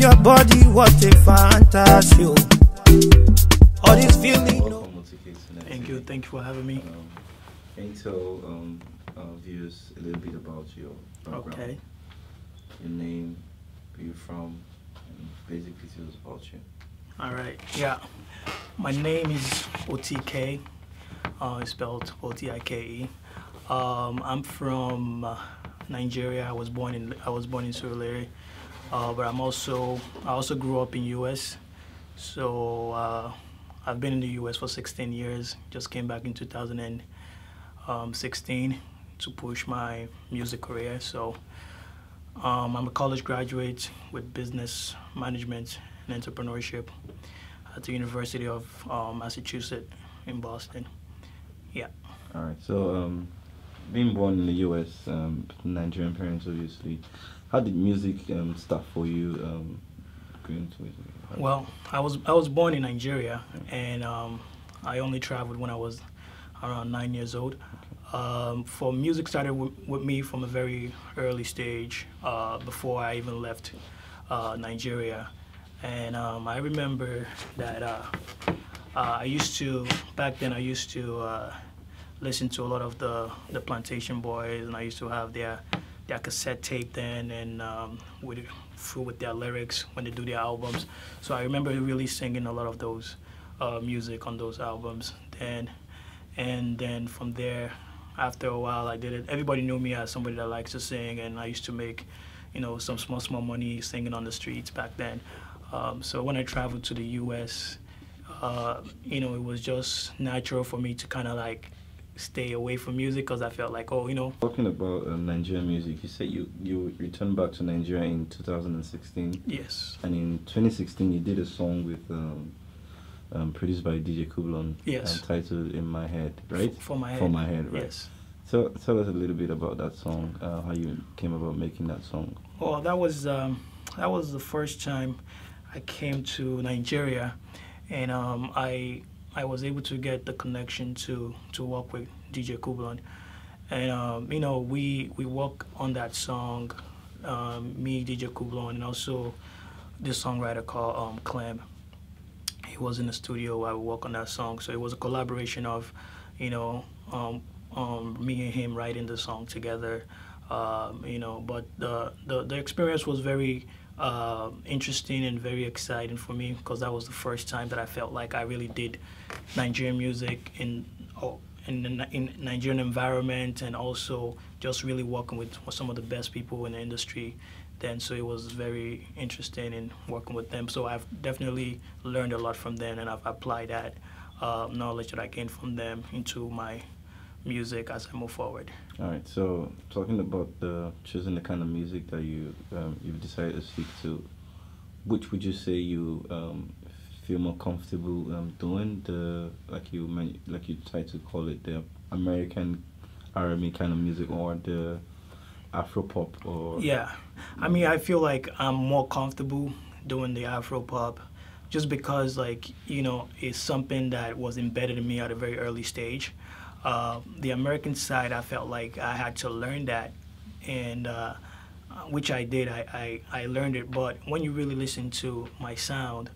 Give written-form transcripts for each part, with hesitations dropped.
your body, what a fantasy. All this feeling. Welcome, Otike. Thank you for having me. Can you tell our viewers a little bit about your background? Okay. Your name, where you're from, and basic details about you. All right. Yeah. My name is Otike. It's spelled Otike. I'm from Nigeria. I was born in Surulere, but I also grew up in U.S. So I've been in the U.S. for 16 years. Just came back in 2016 to push my music career. So I'm a college graduate with business management and entrepreneurship at the University of Massachusetts in Boston. Yeah. All right. So, being born in the U.S., Nigerian parents, obviously, how did music start for you? Going to music? Well, I was born in Nigeria, and I only traveled when I was around 9 years old. For music started with me from a very early stage, before I even left Nigeria. And I remember that back then I used to listen to a lot of the Plantation Boys, and I used to have their cassette tape then, and with their lyrics when they do their albums. So I remember really singing a lot of those music on those albums then. And then from there, after a while, I did it. Everybody knew me as somebody that likes to sing, and I used to make, some small money singing on the streets back then. So when I traveled to the U.S., it was just natural for me to kind of like stay away from music, because I felt like, Talking about Nigerian music, you said you returned back to Nigeria in 2016. Yes. And in 2016, you did a song with produced by DJ Kublon. Yes. Titled "In My Head," right? For My Head. For My Head, right? Yes. So tell us a little bit about that song. How you came about making that song. Well, that was the first time I came to Nigeria, and I was able to get the connection to work with DJ Kublon, and we worked on that song, me, DJ Kublon, and also this songwriter called Clem. He was in the studio while we worked on that song, so it was a collaboration of me and him writing the song together. But the experience was very interesting and very exciting for me, because that was the first time that I felt like I really did Nigerian music in Nigerian environment, and also just really working with some of the best people in the industry then. So it was very interesting in working with them. So I've definitely learned a lot from them, and I've applied that knowledge that I gained from them into my music as I move forward. All right. So talking about choosing the kind of music that you've decided to stick to, which would you say you feel more comfortable doing? Like you tried to call it, the American R&B kind of music, or the Afro pop, or? Yeah, I mean, I feel like I'm more comfortable doing the Afro pop, just because it's something that was embedded in me at a very early stage. The American side, I felt like I had to learn that, and which I did. I learned it. But when you really listen to my sound,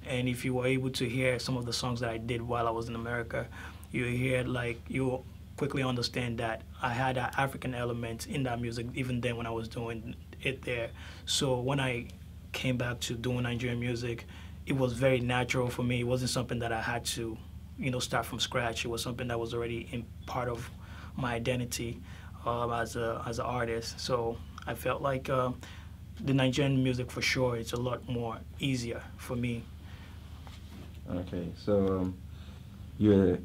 and if you were able to hear some of the songs that I did while I was in America, you quickly understand that I had an African element in that music even then when I was doing it there. So when I came back to doing Nigerian music, it was very natural for me. It wasn't something that I had to start from scratch. It was something that was already in part of my identity as an artist. So I felt like the Nigerian music, for sure, it's a lot more easier for me. Okay, so you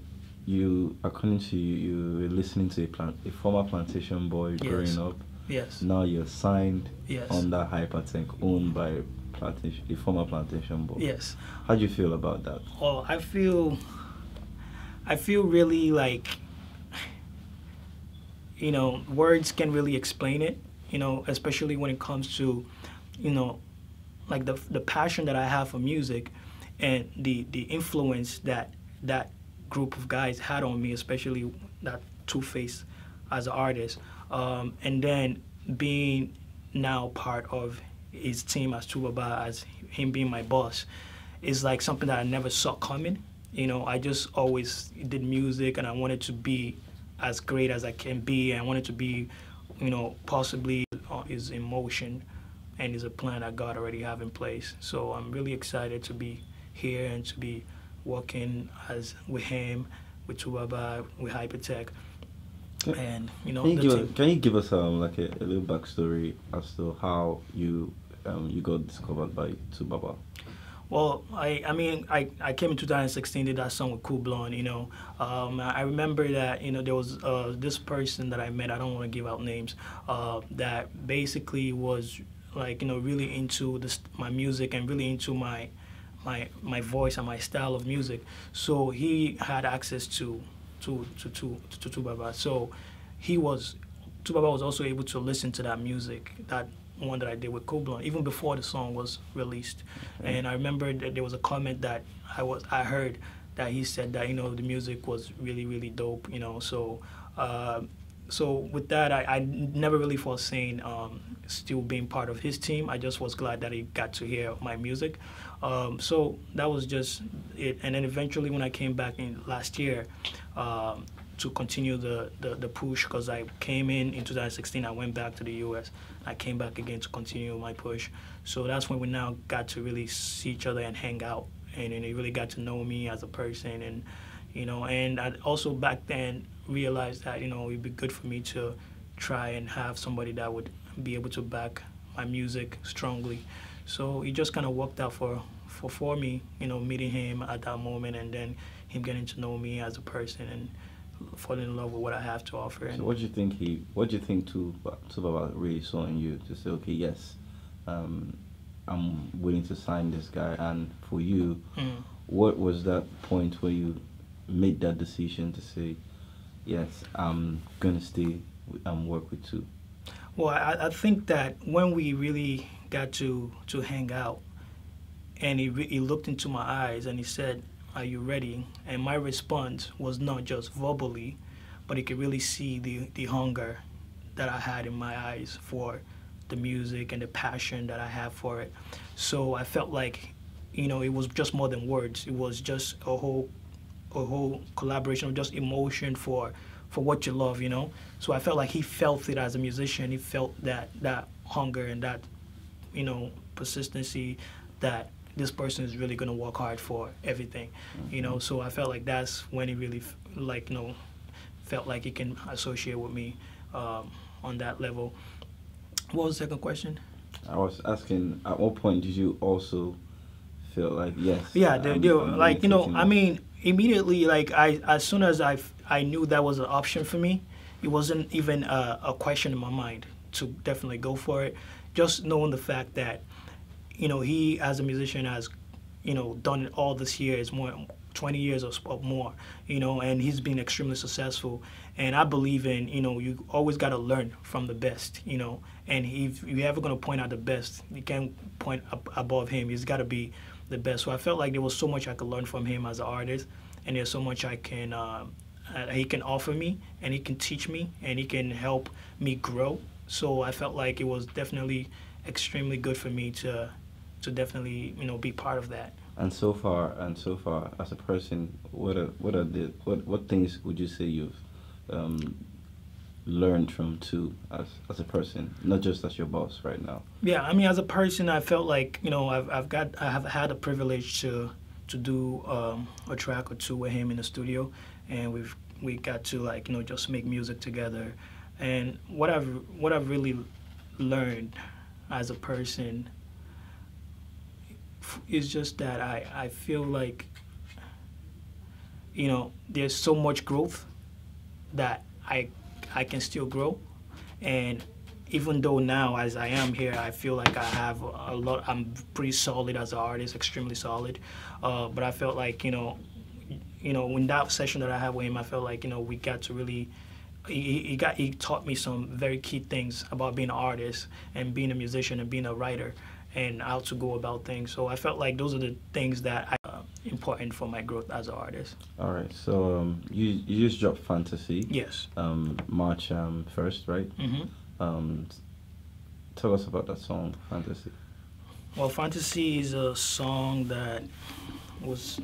according to you were listening to a former plantation boy. Yes. Growing up. Yes. Now you're signed. Yes. Under Hypertech, owned by a former plantation boy. Yes. How do you feel about that? Oh, I feel really like, words can really explain it, especially when it comes to, like the passion that I have for music, and the influence that group of guys had on me, especially that Two-Face as an artist, and then being now part of his team as Tubaba, as him being my boss, is like something that I never saw coming. I just always did music, and I wanted to be as great as I can be. And I wanted to be, possibly is in motion, and is a plan that God already have in place. So I'm really excited to be here and to be working as with him, with Tubaba, with Hypertech, and can you give us like a little backstory as to how you got discovered by Tubaba? Well, I came in 2016, did that song with Cool Blonde, I remember that, there was this person that I met, I don't want to give out names, that basically was like, really into my music and really into my voice and my style of music. So he had access to Tubaba. So Tubaba was also able to listen to that music, that one that I did with Cool Blonde, even before the song was released. Okay. And I remember that there was a comment that I heard that he said that the music was really, really dope. So with that, I never really foreseen still being part of his team. I just was glad that he got to hear my music. So that was just it. And then eventually, when I came back in last year, to continue the push, because I came in 2016, I went back to the US. I came back again to continue my push. So that's when we now got to really see each other and hang out, and he really got to know me as a person, and and I also back then realized that it'd be good for me to try and have somebody that would be able to back my music strongly. So it just kind of worked out for me, meeting him at that moment, and then him getting to know me as a person and falling in love with what I have to offer. So what do you think Tubaba really saw in you to say, okay, yes, I'm willing to sign this guy? And for you, what was that point where you made that decision to say, yes, I'm gonna stay and work with Tu? Well, I think that when we really got to hang out, and he looked into my eyes and he said, "Are you ready?" And my response was not just verbally, but he could really see the hunger that I had in my eyes for the music and the passion that I have for it. So I felt like, it was just more than words. It was just a whole collaboration of just emotion for what you love, So I felt like he felt it as a musician. He felt that hunger and that, persistency, that this person is really going to work hard for everything, So I felt like that's when he really felt like he can associate with me on that level. What was the second question? I was asking, at what point did you also feel like, yes? Yeah, immediately, as soon as I knew that was an option for me, it wasn't even a question in my mind to definitely go for it. Just knowing the fact that, he as a musician has, done it all this year, is more 20 years or more, and he's been extremely successful. And I believe in, you always got to learn from the best, and if you're ever going to point out the best, you can't point above him. He's got to be the best. So I felt like there was so much I could learn from him as an artist, and there's so much he can offer me, and he can teach me, and he can help me grow. So I felt like it was definitely extremely good for me to definitely be part of that. And so far, as a person, what things would you say you've learned from Tu as a person, not just as your boss right now? Yeah, as a person, I felt like I have had a privilege to do a track or two with him in the studio, and we got to just make music together. And what I've really learned as a person is just that I feel like there's so much growth that I can still grow. And even though now, as I am here, I feel like I have a lot, I'm pretty solid as an artist, extremely solid. But I felt like, in that session that I had with him, I felt like, we got to really, he taught me some very key things about being an artist and being a musician and being a writer and how to go about things. So I felt like those are the things that are important for my growth as an artist. All right. So you just dropped Fantasy. Yes. March 1st, right? Mm-hmm. tell us about that song, Fantasy. Well, Fantasy is a song that was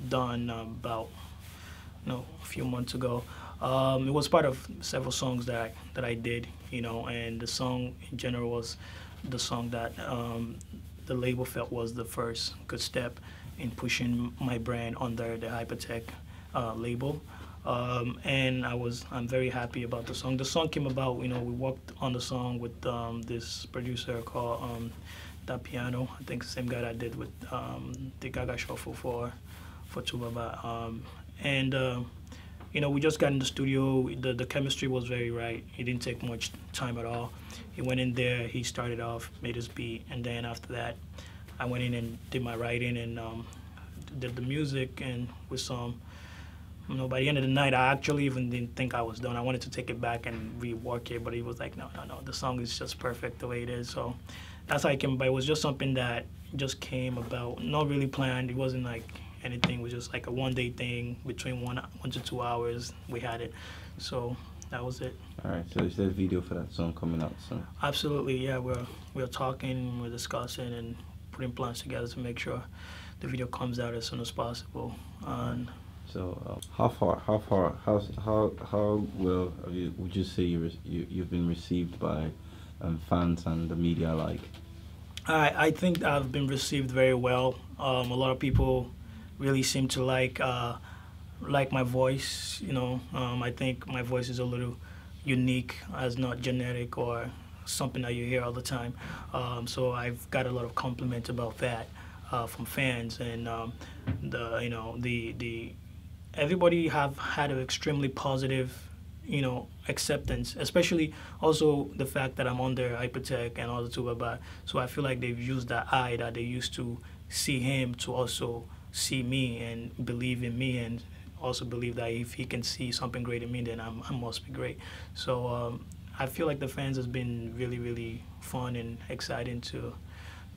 done about a few months ago. It was part of several songs that I did, and the song in general was the song that the label felt was the first good step in pushing my brand under the Hypertech label. And I'm very happy about the song. The song came about, we worked on the song with this producer called Da Piano. I think the same guy that I did with the Gaga Shuffle for Tubaba. We just got in the studio. The chemistry was very right. It didn't take much time at all. He went in there, he started off, made his beat, and then after that, I went in and did my writing and did the music, and with some, by the end of the night, I actually even didn't think I was done. I wanted to take it back and rework it, but he was like, no, the song is just perfect the way it is. So that's how it came about. It was just something that just came about, not really planned. It wasn't like anything. It was just like a one-day thing. Between 1 to 2 hours, we had it. So that was it. All right. So is there a video for that song coming out soon? Absolutely. Yeah, we're talking, we're discussing, and putting plans together to make sure the video comes out as soon as possible. So how well would you say you've been received by fans and the media alike? I think I've been received very well. A lot of people really seem to like my voice. I think my voice is a little unique, as not genetic or something that you hear all the time. So I've got a lot of compliment about that from fans, and everybody have had an extremely positive, acceptance, especially also the fact that I'm under Hypertech and all the Tubaba. So I feel like they've used that eye that they used to see him to also see me and believe in me, and also believe that if he can see something great in me, then I must be great. So I feel like the fans has been really, really fun and exciting too.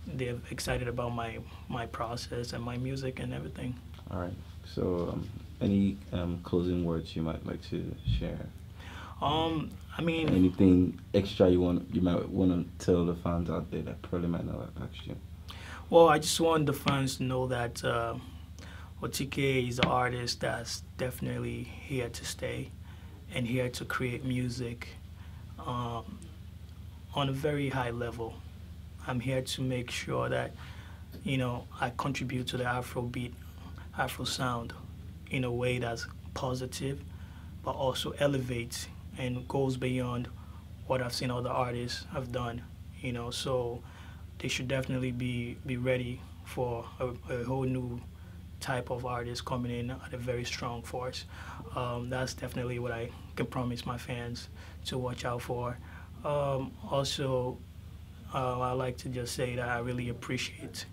They're excited about my process and my music and everything. All right. So any closing words you might like to share? I mean, anything extra you might want to tell the fans out there that probably might not have asked you? Well, I just want the fans to know that Otike is an artist that's definitely here to stay and here to create music on a very high level. I'm here to make sure that, I contribute to the Afrobeat, Afro sound in a way that's positive, but also elevates and goes beyond what I've seen other artists have done, so they should definitely be ready for a whole new type of artist coming in at a very strong force. That's definitely what I can promise my fans to watch out for. Also, I like to just say that I really appreciate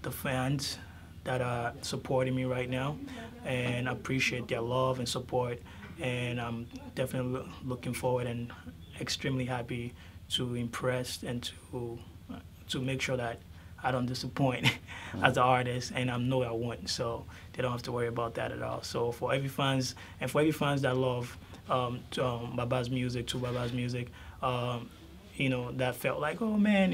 the fans that are supporting me right now, and appreciate their love and support, and I'm definitely looking forward and extremely happy to impress and to make sure that I don't disappoint as an artist, and I know I won't, so they don't have to worry about that at all. So for every fans that love Baba's music, Tubaba's music, that felt like, oh man,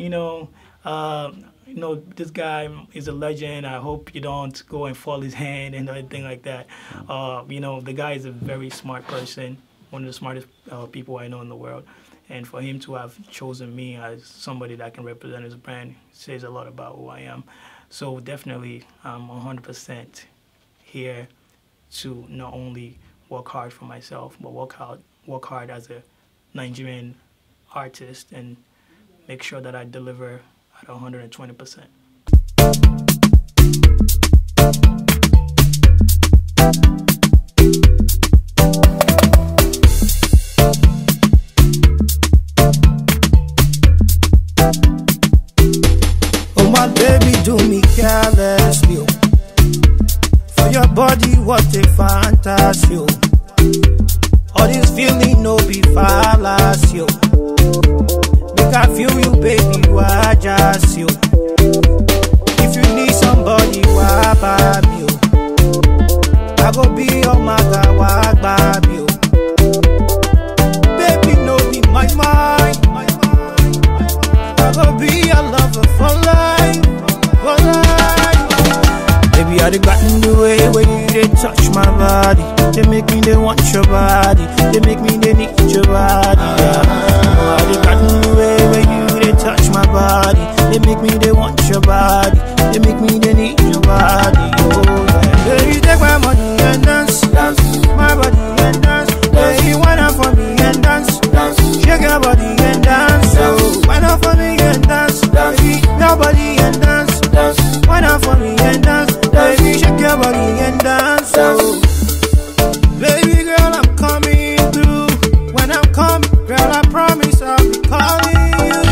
this guy is a legend. I hope you don't go and fall his hand and anything like that. The guy is a very smart person, one of the smartest people I know in the world. And for him to have chosen me as somebody that can represent his brand says a lot about who I am. So definitely, I'm 100% here to not only work hard for myself, but work hard as a Nigerian artist and make sure that I deliver at 120%. Oh my baby, do me carelessly. For your body, what a fantasy. All this feeling no be fallacy. Make I feel you, baby, why just you? If you need somebody, why buy me? I go be your mother, why buy me? Baby, no be my mind. touch my body. They make me they want your body. They make me they need your body. Yeah. Oh, they got the way where you they touch my body. They make me they want your body. They make me they need your body. Oh yeah. Baby, take my money and dance, dance. My body and dance. Hey, you wanna for me and dance, dance. Shake your body and dance. Oh, wanna for me and dance, dance. Your body and dance, dance. Wanna for me and dance, baby. Shake your body and dance. Oh, baby girl, I'm coming through. When I'm coming, girl, I promise I'll be calling you.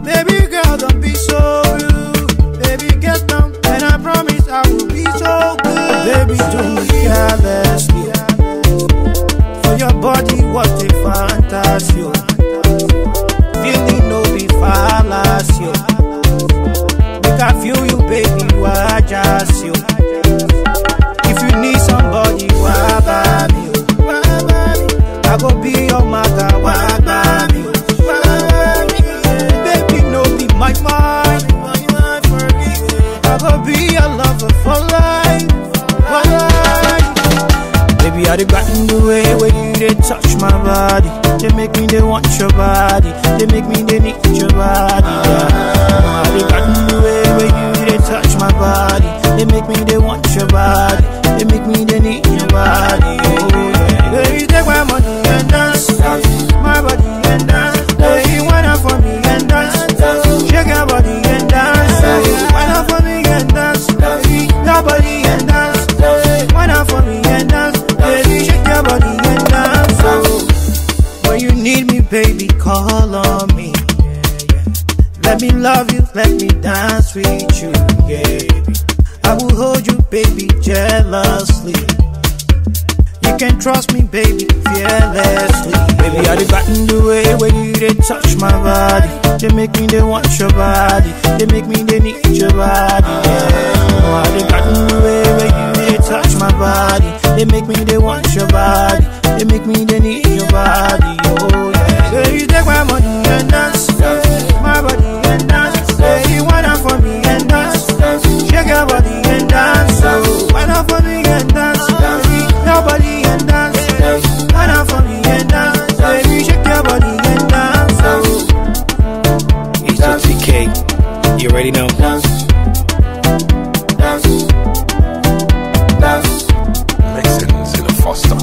Baby girl, don't be so rude. Baby, get down, and I promise I will be so good. Baby, do me carelessly. For your body, what a fantasy. Feeling no be fallacy. Make I feel you, baby, you are just you. If you need somebody, what about me? I go be your mother, what about me? Baby, no be my mind. I go be your lover for life, for life. Baby, I got in the way where you they touch my body. They make me they want your body. They make me they need your body. Yeah. I got in the way where you they touch my body. They make me they want your body. They make me they need your body. Oh yeah. Baby, take my money and dance, dance. My body and dance. Hey, you wanna for me and dance, dance. Shake your body and dance. Hey, wanna for me and dance, dance. Your body and dance, dance. Wanna for me and dance. Baby, shake your body and dance. Oh, when you need me, baby, call on me. Let me love you, let me dance with you, yeah. I will hold you, baby, jealously. You can trust me, baby, fearlessly. Baby, I got in the way where you they touch my body. They make me they want your body. They make me they need your body. Yeah. Oh, I got in the way where you they touch my body. They make me they want your body. They make me they need your body. Oh yeah. Baby, take my money and dance, dance. My body and dance. Say you wanna for me and dance, dance. Shake your body and dance. Oh, wanna for me and dance, dance. Your body and dance, dance. Wanna for me and dance. Baby, shake your body and dance. Oh, it's Otike. You ready now? dance, dance, dance. Mixins in a Foster.